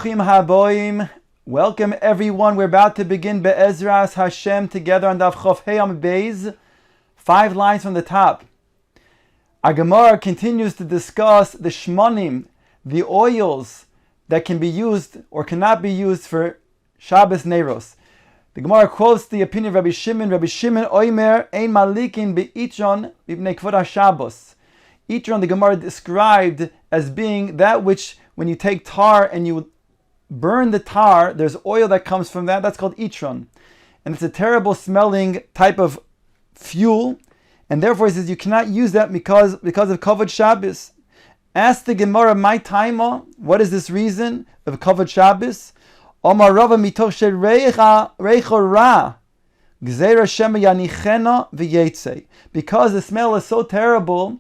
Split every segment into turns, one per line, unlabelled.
Bruchim haboim. Welcome everyone. We're about to begin Be'ezras Hashem together on Daf Chof Hey Amud Beis. 5 lines from the top. Our Gemara continues to discuss the shmonim, the oils that can be used or cannot be used for Shabbos Neiros. The Gemara quotes the opinion of Rabbi Shimon. Rabbi Shimon Oimer ein malikin be'itron b'bnei kvod HaShabbos. Itron, the Gemara described as being that which, when you take tar and you burn the tar, there's oil that comes from that. That's called itron. And it's a terrible smelling type of fuel. And therefore he says you cannot use that because of Kavod Shabbos. Ask the Gemara, my taima, what is this reason of Kavod Shabbos? Omar Rava mitoch shereicha ra gzeira shema yanichena v'yetzei. Because the smell is so terrible,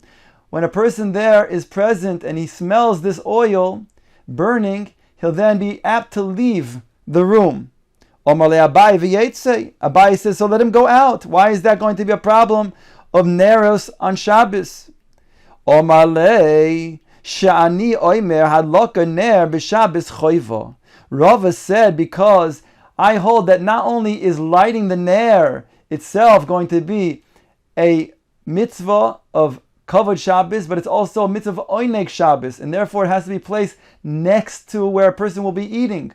when a person there is present and he smells this oil burning, he'll then be apt to leave the room. Omar le Abai v'yetzei. Abai says, so let him go out. Why is that going to be a problem of Neros on Shabbos? Omar le sha'ani oimer hadloka ner b'Shabbos choiva. Rava said, because I hold that not only is lighting the ner itself going to be a mitzvah of Kavod Shabbos, but it's also a mitzvah of Oineg Shabbos, and therefore it has to be placed next to where a person will be eating.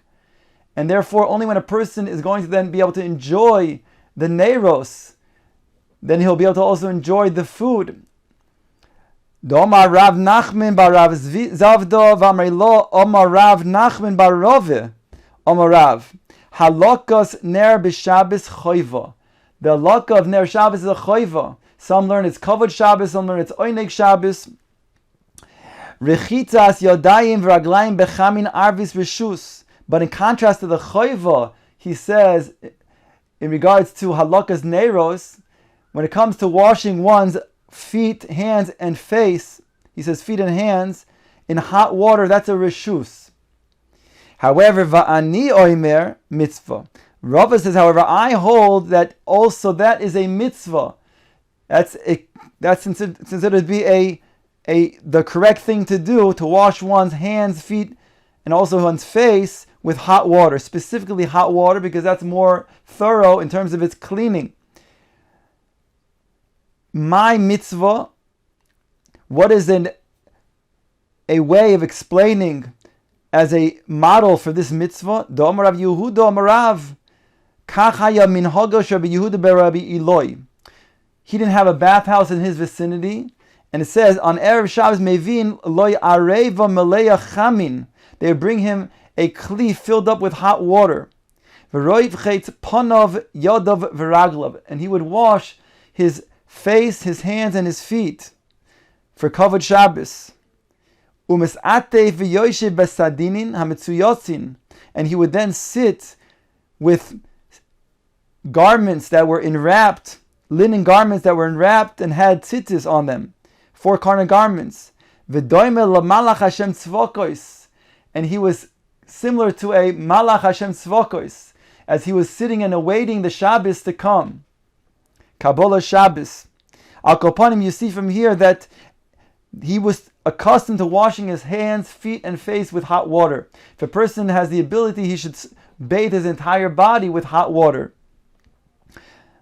And therefore only when a person is going to then be able to enjoy the Neiros, then he'll be able to also enjoy the food. Omar Rav Nachman bar Rav Zavdo v'amrei lo Omar Rav Nachman bar Rove Omar Rav halakos ner b'Shabbos choiva. The halakha of ner Shabbos is a choiva. Some learn it's Kavod Shabbos, some learn it's Oineg Shabbos. Rechitzas yodayim v'raglayim bechamin arvis reshus. But in contrast to the choiva, he says, in regards to halakas neiros, when it comes to washing one's feet, hands, and face, he says feet and hands, in hot water, that's a reshus. However, va'ani oimer mitzvah. Rava says, however, I hold that also that is a mitzvah. That's considered to be the correct thing to do, to wash one's hands, feet, and also one's face with hot water, specifically hot water, because that's more thorough in terms of its cleaning. My mitzvah, what is a way of explaining as a model for this mitzvah? D'Amar Rav Yehuda Amar Rav, Kach haya minhago sh'Rabbi Yehuda beRabbi Eloi. He didn't have a bathhouse in his vicinity, and it says on Erev Shabbos Mevin loy areva meleya chamin. They would bring him a kli filled up with hot water. V'roiv chetz panov yodav v'raglav, and he would wash his face, his hands, and his feet for Kavod Shabbos. Umesate v'yoshev besadinin hametzuyotzin, and he would then sit with garments that were enwrapped, linen garments that were enwrapped and had tzitzis on them, 4-corner garments. V'doime lamalach Hashem tzvokos, and he was similar to a malach Hashem tzvokos, as he was sitting and awaiting the Shabbos to come. Kabbalah Shabbos. Al Kopanim, you see from here that he was accustomed to washing his hands, feet, and face with hot water. If a person has the ability, he should bathe his entire body with hot water.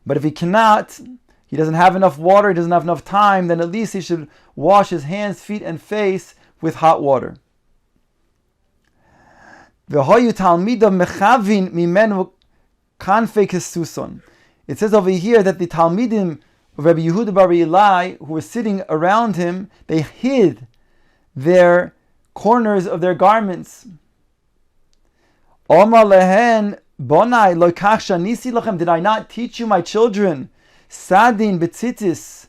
But if he cannot, he doesn't have enough water, he doesn't have enough time, then at least he should wash his hands, feet, and face with hot water. It says over here that the Talmidim of Rabbi Yehuda bar Eli, who were sitting around him, they hid their corners of their garments. Omar lehen bonai lo kach shanisi lachem. Did I not teach you, my children, sadin betzitis,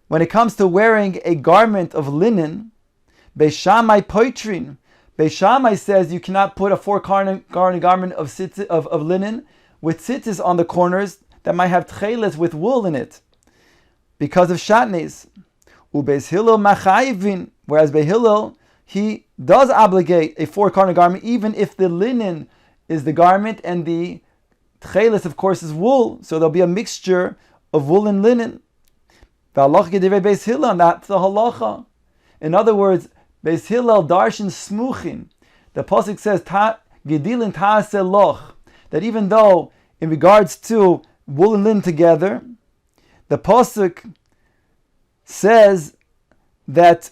when it comes to wearing a garment of linen? Beishamai poitrin. Beishamai says you cannot put a 4-corner garment of linen with tzitzis on the corners that might have tcheles with wool in it, because of shatnes. Ubeis Hillel machayivin, whereas Bei Hillel, he does obligate a 4-corner garment, even if the linen is the garment and the tcheles, of course, is wool. So there'll be a mixture of wool and linen. That's the halacha. In other words, Beis Hillel darshan smuchin. The pasuk says, gedilin ta'aseh loch, that even though in regards to wool and linen together, the pasuk says that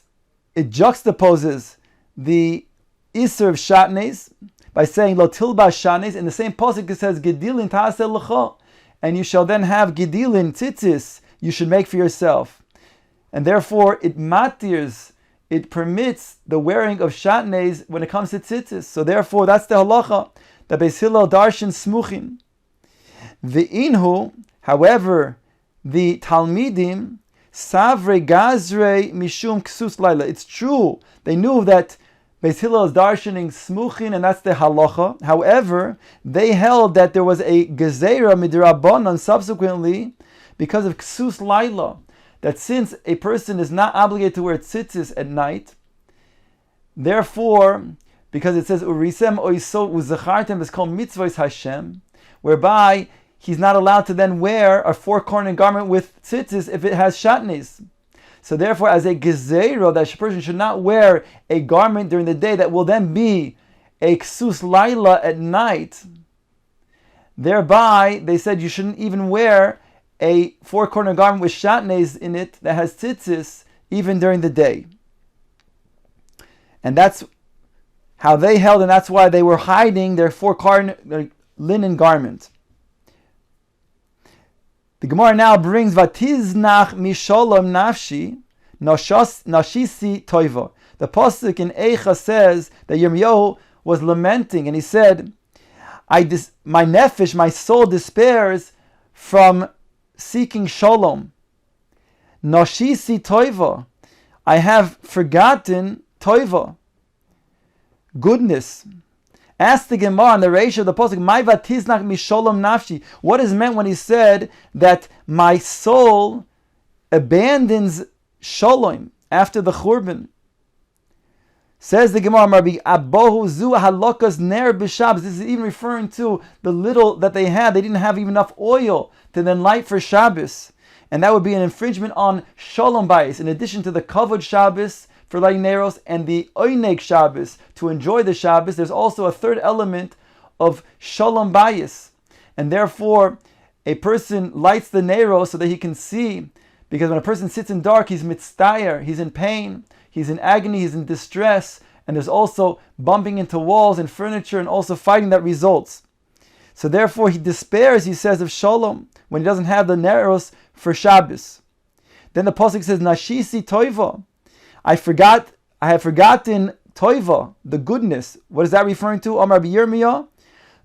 it juxtaposes the Isser of Shatnez by saying Lo tilbash Shatnez. In the same pasuk it says Gedilin ta'aseh l'cha, and you shall then have Gedilin tzitzis you should make for yourself, and therefore it matirs, it permits the wearing of Shatnez when it comes to tzitzis. So therefore that's the halacha that Beis Hillel darshan smuchin. The inhu, however, the Talmidim savre gazre mishum ksus laila. It's true, they knew that Beis Hillel is darshaning smuchin, and that's the halacha. However, they held that there was a gezerah midrabanan subsequently because of ksus laila, that since a person is not obligated to wear tzitzis at night, therefore, because it says urisem oiso uzachartem is called mitzvos Hashem, whereby he's not allowed to then wear a four-cornered garment with tzitzis if it has shatnez. So therefore, as a gezerah, that a person should not wear a garment during the day that will then be a ksus laila at night. Thereby, they said you shouldn't even wear a four-cornered garment with shatnez in it that has tzitzis even during the day. And that's how they held, and that's why they were hiding their four-cornered linen garment. The Gemara now brings Vatiznach misholom nafshi nashisi toiva. The pasuk in Eicha says that Yirmiyahu was lamenting, and he said, my nefesh, my soul despairs from seeking shalom. Nashisi toiva, I have forgotten toiva, goodness. Ask the Gemara on the ratio of the pasuk, "My vatiznach misholom nafshi." What is meant when he said that my soul abandons shalom after the churban? Says the Gemara, "Rabbi Abohu zu halakas ner b'Shabbos." This is even referring to the little that they had. They didn't have even enough oil to then light for Shabbos, and that would be an infringement on shalom bayis. In addition to the kavod Shabbos for lighting neros and the oineg Shabbos to enjoy the Shabbos, there's also a third element of shalom bayis, and therefore a person lights the neros so that he can see, because when a person sits in dark, he's mitztayer, he's in pain, he's in agony, he's in distress, and there's also bumping into walls and furniture and also fighting that results. So therefore he despairs, he says, of shalom when he doesn't have the neros for Shabbos. Then the pasuk says, Nashisi toiva, I have forgotten toiva, the goodness. What is that referring to? Amar Yirmiyahu,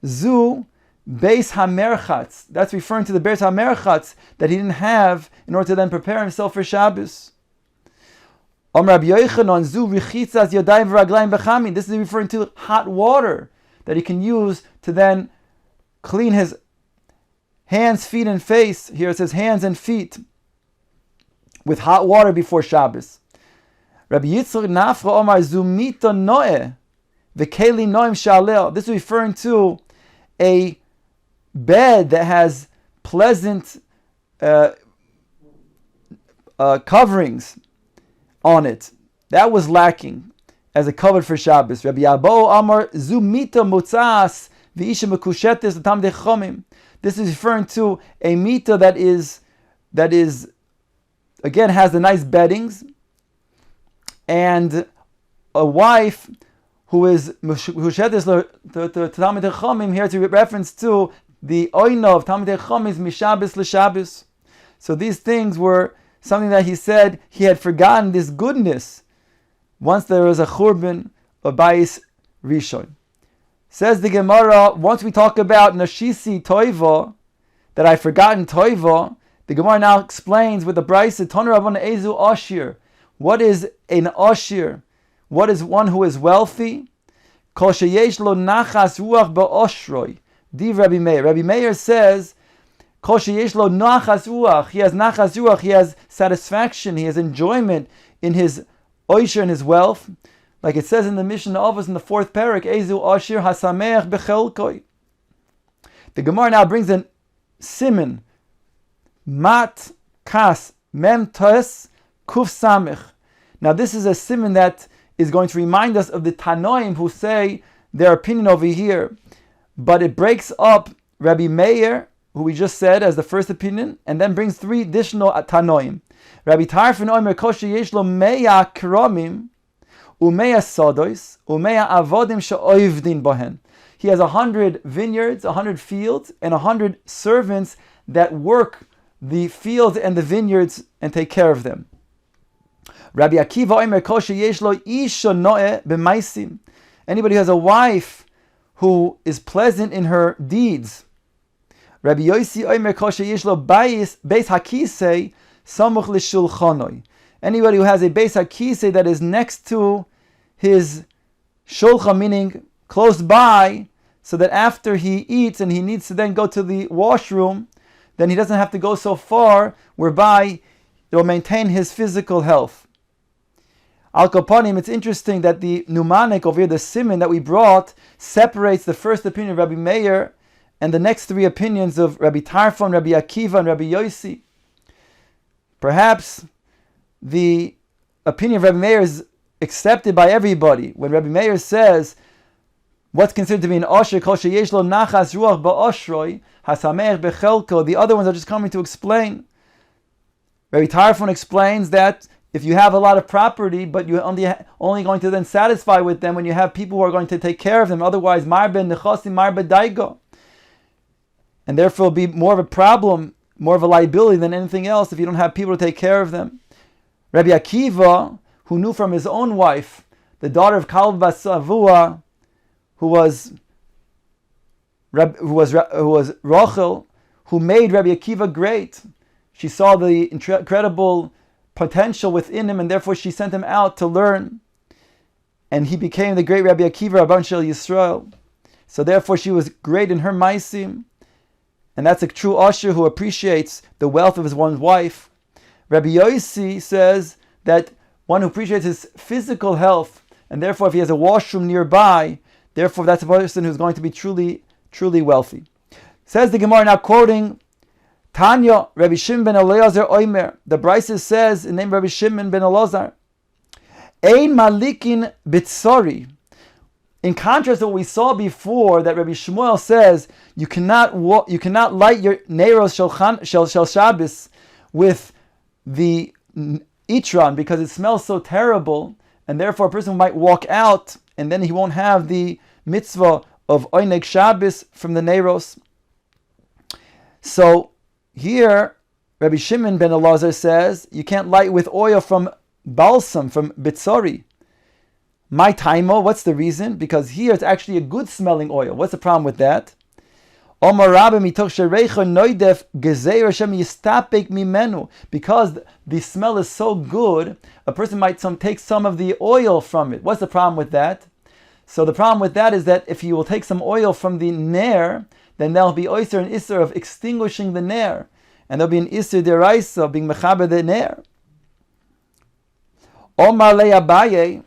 zu beis hamerchatz. That's referring to the beis hamerchatz that he didn't have in order to then prepare himself for Shabbos. Amar Yochanan, zu richitzas yadayim v'raglayim b'chamin. This is referring to hot water that he can use to then clean his hands, feet, and face. Here it says hands and feet with hot water before Shabbos. Rabbi Yitzchak Nafra Omar Zumita Noe V'Keli Noim Shalel. This is referring to a bed that has pleasant coverings on it. That was lacking as a cover for Shabbos. Rabbi Yabo Amar Zumita Mutzas V'Isha Mekushetes Tamdei Chomim. This is referring to a mita that is again has the nice beddings, and a wife who is Mushetes Tamdei Chomim. Here to reference to the oina of Tamdei Chomim is Mishabes l'Shabbos. So these things were something that he said he had forgotten this goodness once there was a churban of Bayis Rishon. Says the Gemara, once we talk about Nashisi Toiva, that I've forgotten Toiva, the Gemara now explains with the Brisa, Ton Ravon Ezu Ashir. What is an Ashir? What is one who is wealthy? Kol sheyesh lo nachas ruach ba'oshroi. Div Rabbi Meir. Rabbi Meir says, Kol sheyesh lo nachas ruach. He has nachas ruach. He has satisfaction. He has enjoyment in his oisher and his wealth. Like it says in the Mishnah of us in the fourth parak, Ezu Ashir hasameach bechelkoi. The Gemara now brings a siman, mat kas mem tes kuf samich. Now this is a siman that is going to remind us of the Tanoim who say their opinion over here, but it breaks up Rabbi Meir, who we just said as the first opinion, and then brings three additional Tanoim. Rabbi Tarfon Omer Kosher Yesh Lo Meya Kromim Umeya Sodois Umeya Avodim She'oivdin Bohen. He has 100 vineyards, 100 fields, and 100 servants that work the fields and the vineyards and take care of them. Rabbi Akiva Omer Kosher Yesh Lo Isha Noe B'maisim. Anybody who has a wife who is pleasant in her deeds. Rabbi Yossi Omer Kosher Yesh Lo Beis Hakisei Samuch L'Shulchanoi. Anybody who has a Beis Hakisei that is next to his shulchan, meaning close by, so that after he eats and he needs to then go to the washroom, then he doesn't have to go so far, whereby it will maintain his physical health. Al Kaponim, it's interesting that the Numanik over here, the Siman that we brought, separates the first opinion of Rabbi Meir and the next three opinions of Rabbi Tarfon, Rabbi Akiva, and Rabbi Yossi. Perhaps the opinion of Rabbi Meir is accepted by everybody. When Rabbi Meir says, what's considered to be an osher, kol sheyesh lo nachas ruach ba'oshroi, hasameach bechelko, the other ones are just coming to explain. Rabbi Tarfon explains that if you have a lot of property, but you're only going to then satisfy with them when you have people who are going to take care of them, otherwise, marbe nechosim, marbe daigo. And therefore, it'll be more of a problem, more of a liability than anything else if you don't have people to take care of them. Rabbi Akiva, who knew from his own wife, the daughter of Kalb Savua, who was Rachel, who made Rabbi Akiva great. She saw the incredible potential within him, and therefore she sent him out to learn. And he became the great Rabbi Akiva, Rabban Shel Yisrael. So therefore she was great in her maisim. And that's a true usher who appreciates the wealth of his one wife. Rabbi Yossi says that one who appreciates his physical health, and therefore if he has a washroom nearby, therefore that's a person who's going to be truly, truly wealthy. Says the Gemara, now quoting Tanya, Rabbi Shimon ben Elazar Oimer. The Brisa says in the name of Rabbi Shimon ben Elazar, Ein malikin bitsori. In contrast to what we saw before, that Rabbi Shmuel says you cannot light your neiros shel Shabbos with the itron because it smells so terrible, and therefore a person might walk out and then he won't have the mitzvah of oineg Shabbos from the neiros. So here, Rabbi Shimon ben Elazar says you can't light with oil from balsam, from bitzori. My taimo, what's the reason? Because here it's actually a good smelling oil. What's the problem with that? Because the smell is so good, a person might take some of the oil from it. What's the problem with that? So the problem with that is that if you will take some oil from the ner, then there'll be oyster and isser of extinguishing the ner. And there'll be an isser deraisa of being mechaber the ner. Omar le Abaye,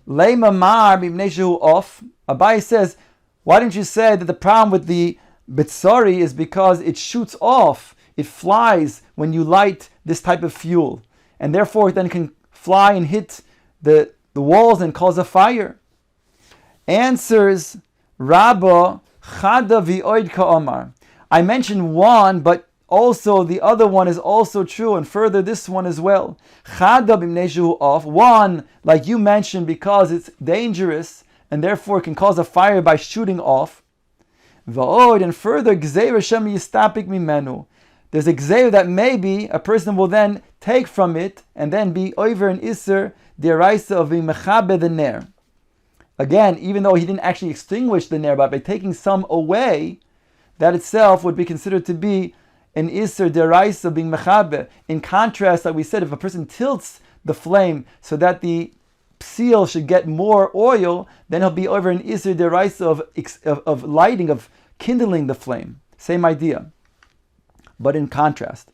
le mamar b'bnei shehu off. Abaye says, why didn't you say that the problem with the bitzari is because it shoots off, it flies when you light this type of fuel, and therefore it then can fly and hit the walls and cause a fire? Answers Rabba Chada v'oid ka'omar. I mentioned one, but also the other one is also true, and further this one as well. Chada b'mnei shehu off. One, like you mentioned, because it's dangerous and therefore it can cause a fire by shooting off. V'oid, and further, gzeir Hashem yistapik mimenu. There's a gzeir that maybe a person will then take from it and then be over an iser deraisa of being mechabe the ner. Again, even though he didn't actually extinguish the ner, but by taking some away, that itself would be considered to be an iser deraisa being mechabe. In contrast, like we said, if a person tilts the flame so that the seal should get more oil, then he'll be over an iser deraisa of lighting, of kindling the flame. Same idea, but in contrast.